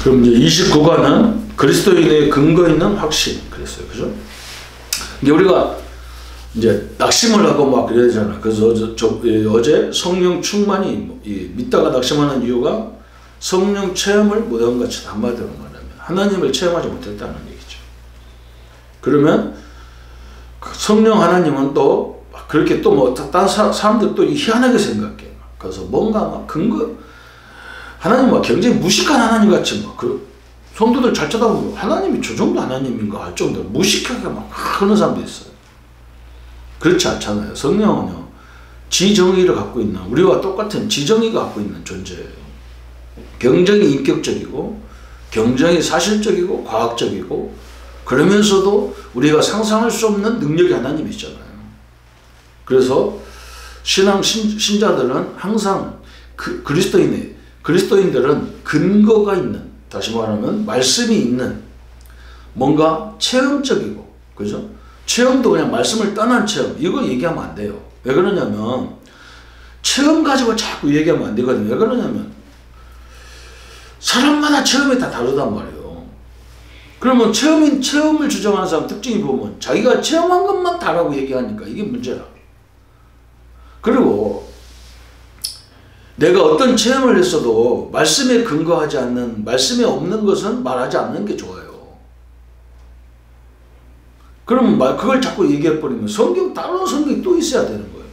그럼 이제 29과는 그리스도인의 근거 있는 확신 그랬어요. 그죠? 이제 우리가 이제 낙심을 하고 막 그래야 되잖아. 그래서 어제 성령 충만이 믿다가 낙심하는 이유가 성령 체험을 못한 것이 한마디로 말하면 하나님을 체험하지 못했다는 얘기죠. 그러면 성령 하나님은 또 그렇게 또 뭐 다른 사람들 또 희한하게 생각해. 그래서 뭔가 막 근거 하나님 막 굉장히 무식한 하나님 같이 막 성도들 잘 쳐다보면 하나님이 저 정도 하나님인가 할 정도로 무식하게 막 하는 사람도 있어요. 그렇지 않잖아요. 성령은요 지정의를 갖고 있는 우리와 똑같은 지정의가 갖고 있는 존재예요. 굉장히 인격적이고 굉장히 사실적이고 과학적이고 그러면서도 우리가 상상할 수 없는 능력이 하나님이잖아요. 그래서 신자들은 항상 그리스도인들은 근거가 있는, 다시 말하면 말씀이 있는 뭔가 체험적이고, 그죠? 체험도 그냥 말씀을 떠난 체험, 이거 얘기하면 안 돼요. 왜 그러냐면 체험 가지고 자꾸 얘기하면 안 되거든요. 왜 그러냐면 사람마다 체험이 다 다르단 말이에요. 그러면 체험을 주장하는 사람 특징이 보면 자기가 체험한 것만 다라고 얘기하니까 이게 문제라. 그리고 내가 어떤 체험을 했어도 말씀에 근거하지 않는, 말씀에 없는 것은 말하지 않는 게 좋아요. 그러면 그걸 자꾸 얘기해버리면 다른 성경이 또 있어야 되는 거예요.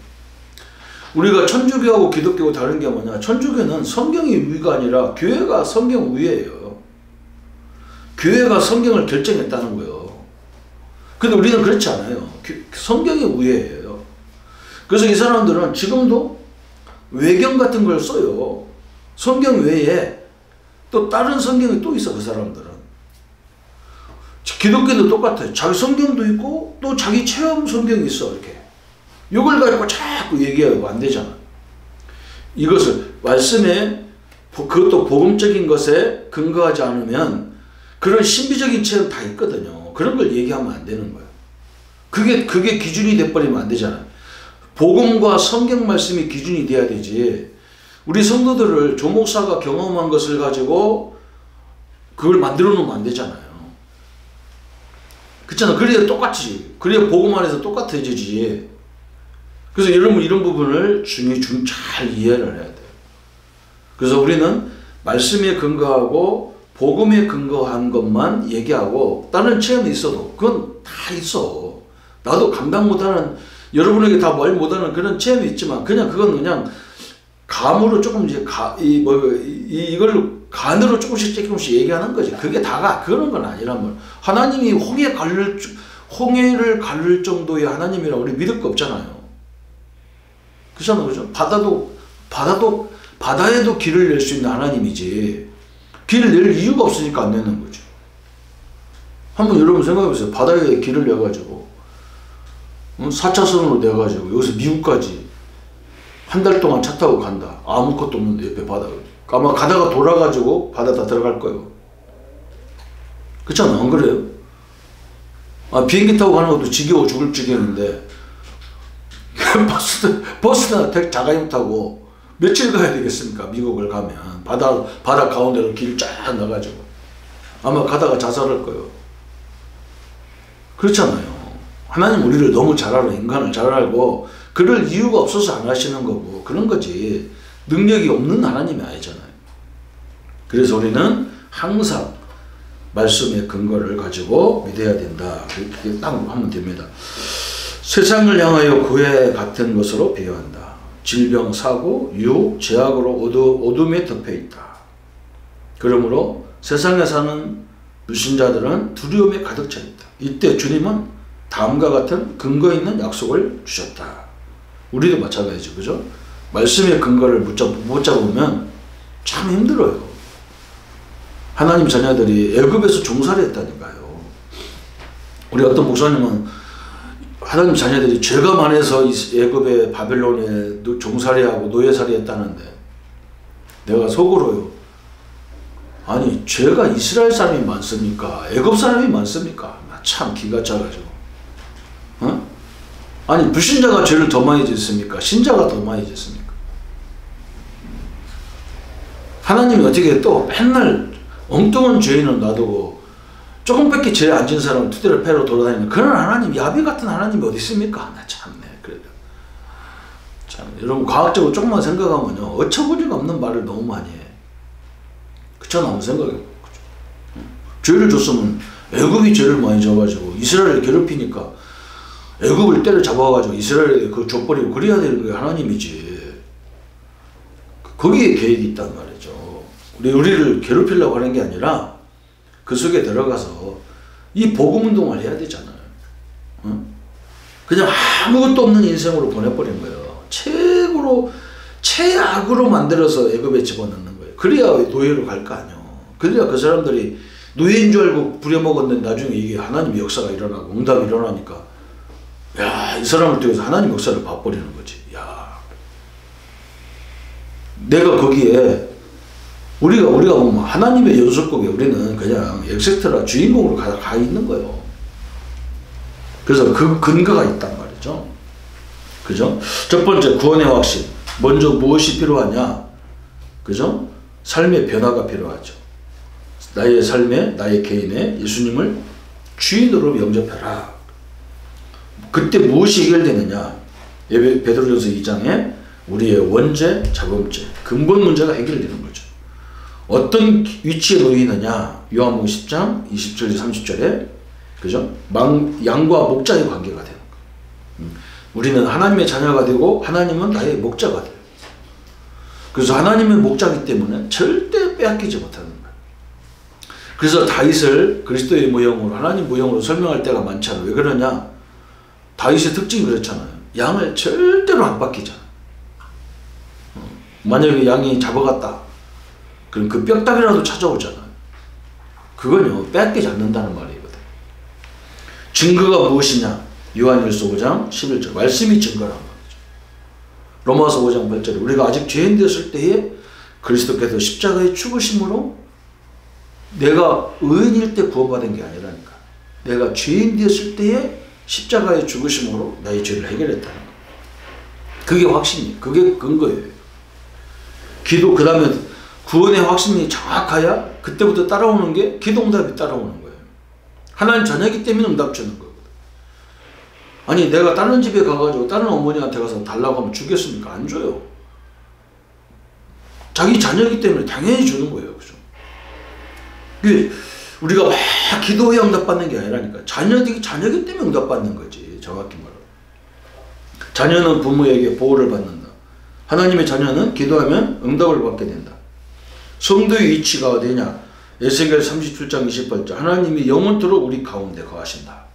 우리가 천주교하고 기독교하고 다른 게 뭐냐, 천주교는 성경이 위가 아니라 교회가 성경 위예요. 교회가 성경을 결정했다는 거예요. 근데 우리는 그렇지 않아요. 성경이 위예요. 그래서 이 사람들은 지금도 외경 같은 걸 써요. 성경 외에 또 다른 성경이 또 있어. 그 사람들은 기독교도 똑같아요. 자기 성경도 있고 또 자기 체험 성경이 있어. 이렇게 이걸 가지고 자꾸 얘기하고 안 되잖아. 이것을 말씀에, 그것도 복음적인 것에 근거하지 않으면 그런 신비적인 체험 다 있거든요. 그런 걸 얘기하면 안 되는 거예요. 그게 기준이 돼버리면 안 되잖아요. 복음과 성경 말씀이 기준이 돼야 되지. 우리 성도들을 조목사가 경험한 것을 가지고 그걸 만들어 놓으면 안 되잖아요. 그렇잖아. 그래야 똑같지. 그래야 복음 안에서 똑같아지지. 그래서 여러분 이런 부분을 잘 이해를 해야 돼요. 그래서 우리는 말씀에 근거하고 복음에 근거한 것만 얘기하고 다른 체험이 있어도 그건 다 있어. 나도 감당 못하는, 여러분에게 다 말 못하는 그런 체험이 있지만 그건 그냥 감으로 조금 이걸 간으로 조금씩 얘기하는 거지. 그게 다가 그런 건 아니란 말. 하나님이 홍해를 가를 정도의 하나님이라 우리 믿을 거 없잖아요. 그렇잖아요, 그죠? 바다에도 길을 낼 수 있는 하나님이지. 길을 낼 이유가 없으니까 안 내는 거죠. 한번 여러분 생각해 보세요. 바다에 길을 내가지고 4차선으로 내가지고 여기서 미국까지 한 달 동안 차 타고 간다. 아무것도 없는데 옆에 바다. 아마 가다가 돌아가지고 바다다 들어갈 거예요. 그렇잖아, 안 그래요? 비행기 타고 가는 것도 지겨워 죽을 지경인데 버스나 자가용 타고 며칠 가야 되겠습니까? 미국을 가면 바다 가운데로 길 쫙 나가지고 아마 가다가 자살할 거예요. 그렇잖아요. 하나님 우리를 너무 잘 알아. 인간을 잘 알고 그럴 이유가 없어서 안 하시는 거고 그런 거지. 능력이 없는 하나님이 아니잖아요. 그래서 우리는 항상 말씀의 근거를 가지고 믿어야 된다. 그렇게 딱 하면 됩니다. 세상을 향하여 구애 같은 것으로 비유한다. 질병, 사고, 유혹, 제약으로 어둠에 덮여 있다. 그러므로 세상에 사는 불신자들은 두려움에 가득 차 있다. 이때 주님은 다음과 같은 근거 있는 약속을 주셨다. 우리도 마찬가지죠. 그죠? 말씀의 근거를 못 잡으면 참 힘들어요. 하나님 자녀들이 애굽에서 종살이 했다니까요. 우리 어떤 목사님은 하나님 자녀들이 죄가 많아서 애굽에 바벨론에 종살이하고 노예살이 했다는데 내가 속으로요. 아니 죄가 이스라엘 사람이 많습니까? 애굽 사람이 많습니까? 참 기가 차가지고. 아니 불신자가 죄를 더 많이 짓습니까? 신자가 더 많이 짓습니까? 하나님이 어떻게 또 맨날 엉뚱한 죄인은 놔두고 조금밖에 죄 안 진 사람은 투대를 패러 돌아다니는 그런 하나님, 야비 같은 하나님이 어디 있습니까? 나 참네. 그래요. 참, 여러분 과학적으로 조금만 생각하면요, 어처구니가 없는 말을 너무 많이 해. 그렇잖아. 한번 생각해요. 죄를 줬으면 애굽이 죄를 많이 져가지고 이스라엘을 괴롭히니까 애굽을 때려잡아가지고 이스라엘에 그 줘버리고 그래야 되는 게 하나님이지. 거기에 계획이 있단 말이죠. 우리를 괴롭히려고 하는 게 아니라 그 속에 들어가서 이 복음운동을 해야 되잖아요. 그냥 아무것도 없는 인생으로 보내버린 거예요. 최악으로 만들어서 애굽에 집어넣는 거예요. 그래야 노예로 갈 거 아니에요. 그래야 그 사람들이 노예인 줄 알고 부려먹었는데 나중에 이게 하나님의 역사가 일어나고 응답이 일어나니까, 야, 이 사람을 통해서 하나님 역사를 봐버리는 거지. 야, 내가 거기에 우리가 보면 하나님의 연속곡에 우리는 그냥 엑세트라 주인공으로 가 있는 거예요. 그래서 그 근거가 있단 말이죠. 그죠? 첫 번째, 구원의 확신. 먼저 무엇이 필요하냐? 그죠? 삶의 변화가 필요하죠. 나의 삶에, 나의 개인에 예수님을 주인으로 영접해라. 그때 무엇이 해결되느냐? 베드로전서 2장에 우리의 원죄, 자범죄, 근본 문제가 해결되는 거죠. 어떤 위치에 놓이느냐? 요한복음 10장 20절 30절에 그죠? 양과 목자의 관계가 되는 거예요. 우리는 하나님의 자녀가 되고 하나님은 나의 목자가 돼요. 그래서 하나님의 목자이기 때문에 절대 빼앗기지 못하는 거예요. 그래서 다윗을 그리스도의 모형으로, 하나님 모형으로 설명할 때가 많잖아요. 왜 그러냐? 다윗의 특징이 그렇잖아요. 양을 절대로 안 뺏기잖아요. 만약에 양이 잡아갔다, 그럼 그 뼈다귀라도 찾아오잖아요. 그건요, 뺏기지 않는다는 말이거든. 증거가 무엇이냐? 요한일서 5장 11절. 말씀이 증거란 말이죠. 로마서 5장 8절에 우리가 아직 죄인 되었을 때에 그리스도께서 십자가의 죽으심으로 내가 의인일 때 구원받은 게 아니라니까. 내가 죄인 되었을 때에 십자가의 죽으심으로 나의 죄를 해결했다는 거예요. 그게 확신이에요. 그게 근거예요. 기도, 그 다음에 구원의 확신이 정확해야 그때부터 따라오는 게 기도 응답이 따라오는 거예요. 하나님 자녀이기 때문에 응답 주는 거거든. 아니, 내가 다른 집에 가가지고 다른 어머니한테 가서 달라고 하면 주겠습니까? 안 줘요. 자기 자녀이기 때문에 당연히 주는 거예요. 그죠? 우리가 막 기도에 응답받는 게 아니라니까. 자녀이기 때문에 응답받는 거지. 정확히 말하면. 자녀는 부모에게 보호를 받는다. 하나님의 자녀는 기도하면 응답을 받게 된다. 성도의 위치가 어디냐? 에스겔 37장 28절. 하나님이 영원토록 우리 가운데 거하신다.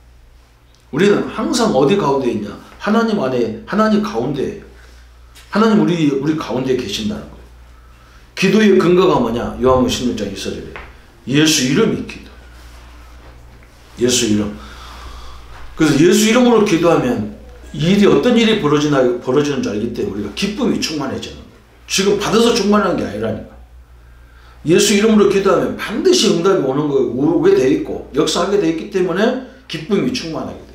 우리는 항상 어디 가운데 있냐? 하나님 안에, 하나님 가운데예요. 하나님 우리 가운데 계신다는 거예요. 기도의 근거가 뭐냐? 요한복음 16장 1절에 예수 이름이 기도. 예수 이름. 그래서 예수 이름으로 기도하면 어떤 일이 벌어지는 줄 알기 때문에 우리가 기쁨이 충만해지는 거예요. 지금 받아서 충만한 게 아니라니까. 예수 이름으로 기도하면 반드시 응답이 오는 거예요. 오게 돼 있고 역사하게 돼 있기 때문에 기쁨이 충만하게 돼요.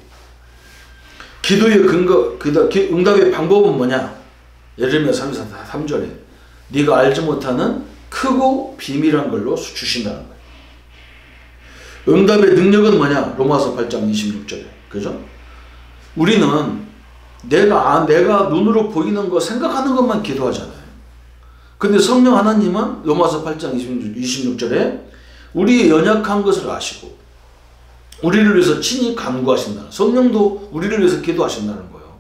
기도의 근거, 응답의 방법은 뭐냐? 예레미야 3절에 네가 알지 못하는 크고 비밀한 걸로 주신다는 거예요. 응답의 능력은 뭐냐? 로마서 8장 26절에. 그죠? 우리는 내가 눈으로 보이는 거, 생각하는 것만 기도하잖아요. 근데 성령 하나님은 로마서 8장 26절에 우리의 연약한 것을 아시고 우리를 위해서 친히 간구하신다는, 성령도 우리를 위해서 기도하신다는 거예요.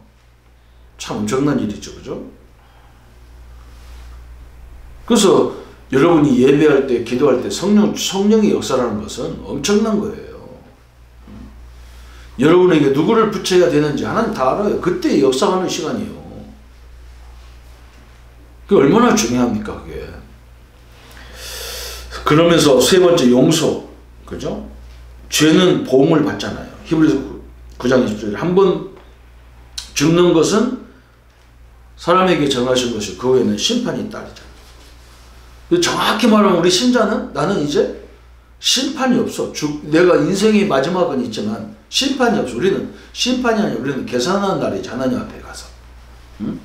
참 엄청난 일이죠. 그죠? 그래서 여러분이 예배할 때, 기도할 때 성령의 역사라는 것은 엄청난 거예요. 여러분에게 누구를 붙여야 되는지 하나님 다 알아요. 그때 역사하는 시간이에요. 그게 얼마나 중요합니까, 그게. 그러면서 세 번째, 용서. 그죠? 죄는 보응을 받잖아요. 히브리서 9장 20절에 한 번 죽는 것은 사람에게 정하신 것이 그 후에는 심판이 따르잖아요. 정확히 말하면 우리 신자는 나는 이제 심판이 없어. 내가 인생의 마지막은 있지만 심판이 없어. 우리는 심판이 아니라 우리는 계산하는 날이지, 하나님 앞에 가서. 응?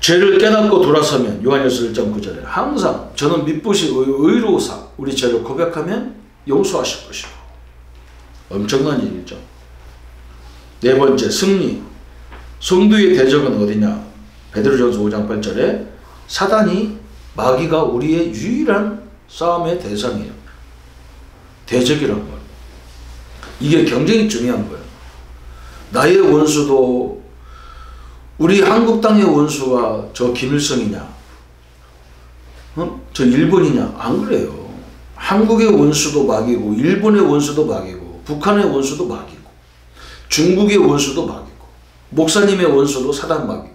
죄를 깨닫고 돌아서면 요한일서 1.9절에 항상 저는 미쁘시 의로우사 우리 죄를 고백하면 용서하실 것이고 엄청난 일이죠. 네 번째 승리. 성도의 대적은 어디냐? 베드로전서 5장 8절에 사단이 마귀가 우리의 유일한 싸움의 대상이에요. 대적이란 말. 이게 굉장히 중요한 거예요. 나의 원수도 우리 한국 땅의 원수가 저 김일성이냐? 저 일본이냐? 안 그래요. 한국의 원수도 마귀고 일본의 원수도 마귀고 북한의 원수도 마귀고 중국의 원수도 마귀고 목사님의 원수도 사단 마귀고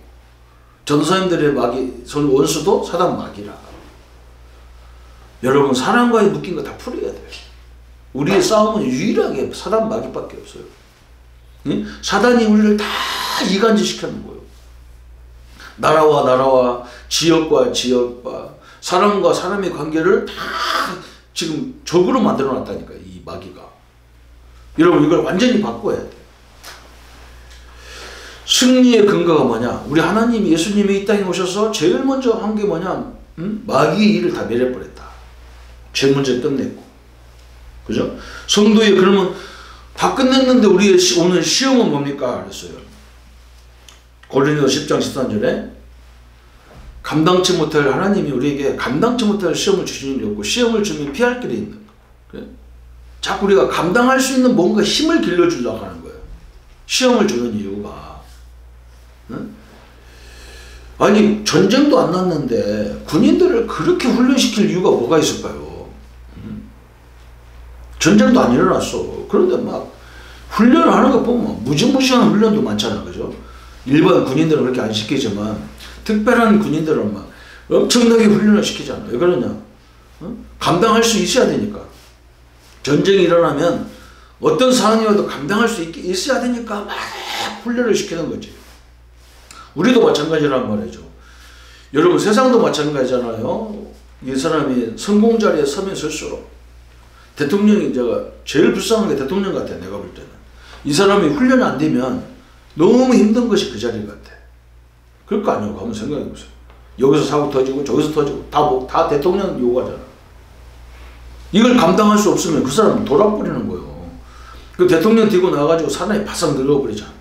전도사님들의 원수도 사단 마귀라. 여러분 사람과의 묶인 거 다 풀어야 돼요. 우리의 싸움은 유일하게 사단 마귀밖에 없어요. 사단이 우리를 다 이간질 시켜놓은 거예요. 나라와 나라와 지역과 지역과 사람과 사람의 관계를 다 지금 적으로 만들어 놨다니까요. 이 마귀가. 여러분 이걸 완전히 바꿔야 돼요. 승리의 근거가 뭐냐? 우리 하나님 예수님이 이 땅에 오셔서 제일 먼저 한 게 뭐냐? 마귀의 일을 다 내려버렸다. 죄 문제 끝냈고. 그죠? 성도의 그러면 다 끝냈는데 우리의 오늘 시험은 뭡니까? 그랬어요. 고린도서 10장 13절에 감당치 못할 하나님이 우리에게 감당치 못할 시험을 주시는 일이 없고 시험을 주면 피할 길이 있는 거. 그래? 자꾸 우리가 감당할 수 있는 뭔가 힘을 길러주려고 하는 거예요. 시험을 주는 이유가. 응? 아니 전쟁도 안 났는데 군인들을 그렇게 훈련시킬 이유가 뭐가 있을까요? 전쟁도 안 일어났어. 그런데 막 훈련을 하는 거 보면 무지무지한 훈련도 많잖아. 그죠? 일반 군인들은 그렇게 안 시키지만 특별한 군인들은 막 엄청나게 훈련을 시키잖아. 왜 그러냐? 감당할 수 있어야 되니까. 전쟁이 일어나면 어떤 상황이어도 감당할 수 있어야 되니까 막 훈련을 시키는 거지. 우리도 마찬가지란 말이죠. 여러분 세상도 마찬가지잖아요. 이 사람이 성공 자리에 서면 설수록 대통령이 제가 제일 불쌍한 게 대통령 같아. 내가 볼 때는. 이 사람이 훈련이 안 되면 너무 힘든 것이 그 자리 같아. 그럴 거 아니에요. 한번 생각해 보세요. 여기서 사고 터지고 저기서 터지고 다 대통령 요구하잖아. 이걸 감당할 수 없으면 그 사람은 돌아버리는 거예요. 그 대통령 뒤고 나가지고 사나이 바싹 늙어버리잖아.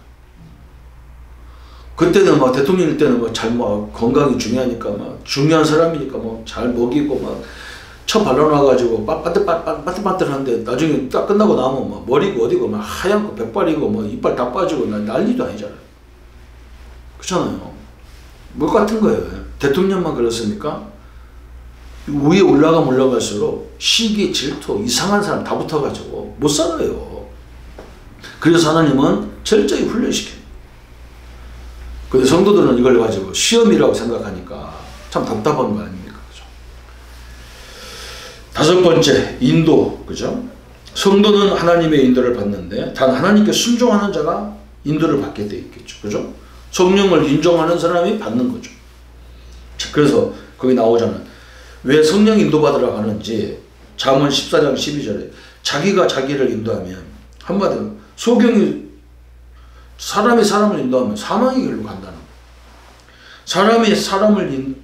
그때는 막 대통령일 때는 막 건강이 중요하니까 막 중요한 사람이니까 뭐 잘 먹이고 막 쳐 발라놔가지고 빠뜨빠뜨한데 나중에 딱 끝나고 나면 막 머리고 어디고 막 하얗고 백발이고 뭐 이빨 다 빠지고 난리도 아니잖아요. 그렇잖아요. 뭐 같은 거예요. 대통령만 그렇습니까? 위에 올라가면 올라갈수록 시기, 질투, 이상한 사람 다 붙어가지고 못 살아요. 그래서 하나님은 철저히 훈련시켜요. 근데 성도들은 이걸 가지고 시험이라고 생각하니까 참 답답한 거 아닙니까? 그죠? 다섯 번째, 인도. 그죠? 성도는 하나님의 인도를 받는데 단 하나님께 순종하는 자가 인도를 받게 돼 있겠죠. 그죠? 성령을 인정하는 사람이 받는 거죠. 그래서 거기 나오잖아요. 왜 성령 인도받으러 가는지 잠언 14장 12절에 자기가 자기를 인도하면 한마디로 사람이 사람을 인도하면 사망의 길로 간다는 거예요.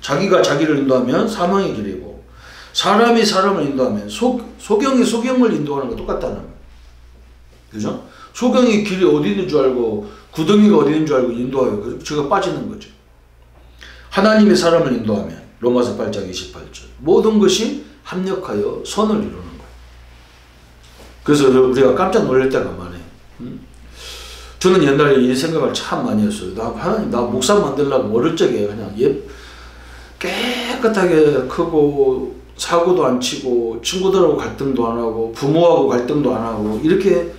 자기가 자기를 인도하면 사망의 길이고 사람이 사람을 인도하면 소경이 소경을 인도하는 거 똑같다는 거예요. 그죠? 소경이 길이 어디 있는 줄 알고 구덩이가 어디 있는 줄 알고 인도하여 그래서 제가 빠지는 거죠. 하나님이 사람을 인도하면 로마서 8장 28절 모든 것이 합력하여 선을 이루는 거예요. 그래서 우리가 깜짝 놀랄 때가 많아요. 저는 옛날에 이 생각을 참 많이 했어요. 하나님 나 목사 만들려고 어릴 적에 그냥 깨끗하게 크고 사고도 안 치고 친구들하고 갈등도 안 하고 부모하고 갈등도 안 하고 이렇게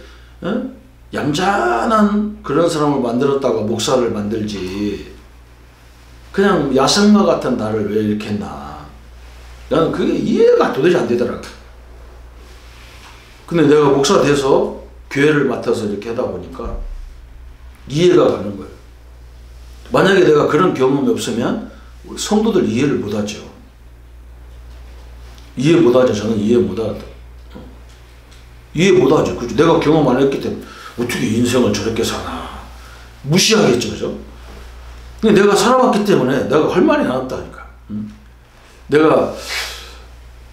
얌전한 그런 사람을 만들었다가 목사를 만들지 그냥 야생마 같은 나를 왜 이렇게 했나. 나는 그게 이해가 도대체 안 되더라고. 근데 내가 목사 돼서 교회를 맡아서 이렇게 하다 보니까 이해가 가는 거예요. 만약에 내가 그런 경험이 없으면 우리 성도들 이해를 못하죠. 이해 못하죠. 저는 이해 못하다. 이해 못하죠. 그죠? 내가 경험 안 했기 때문에 어떻게 인생을 저렇게 사나 무시하겠죠. 그죠? 내가 살아왔기 때문에 내가 할 말이 나왔다니까. 내가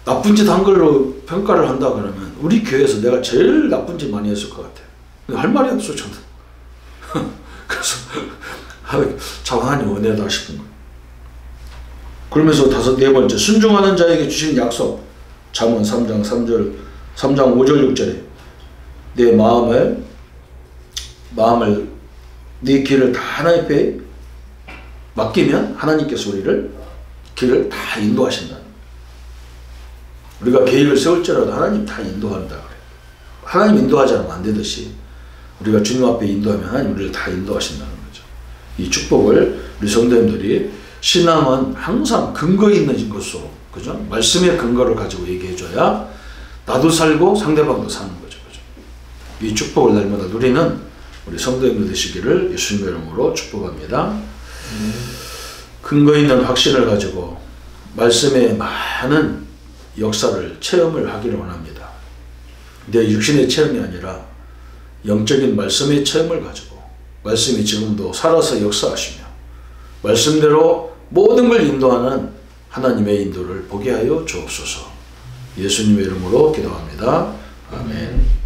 나쁜 짓 한 걸로 평가를 한다 그러면 우리 교회에서 내가 제일 나쁜 짓 많이 했을 것 같아. 할 말이 없어 저는. 그래서 참 하나님 은혜다 싶은 거예요. 그러면서 네 번째, 순종하는 자에게 주신 약속. 잠언 3장 5절 6절에 내 마음을 네 길을 다 하나님 앞에 맡기면 하나님께서 우리를 길을 다 인도하신다. 우리가 계획을 세울지라도 하나님 다 인도한다 그래요. 하나님 인도하지 않으면 안 되듯이 우리가 주님 앞에 인도하면 하나님 우리를 다 인도하신다는 거죠. 이 축복을 우리 성도님들이, 신앙은 항상 근거 있는 것으로, 그죠? 말씀의 근거를 가지고 얘기해줘야 나도 살고 상대방도 사는 거죠. 그죠? 이 축복을 날마다 누리는 우리 성도님들 되시기를 예수님의 이름으로 축복합니다. 근거 있는 확신을 가지고 말씀의 많은 역사를 체험을 하기를 원합니다. 내 육신의 체험이 아니라 영적인 말씀의 체험을 가지고 말씀이 지금도 살아서 역사하시며 말씀대로 모든 걸 인도하는 하나님의 인도를 보게 하여 주옵소서. 예수님의 이름으로 기도합니다. 아멘.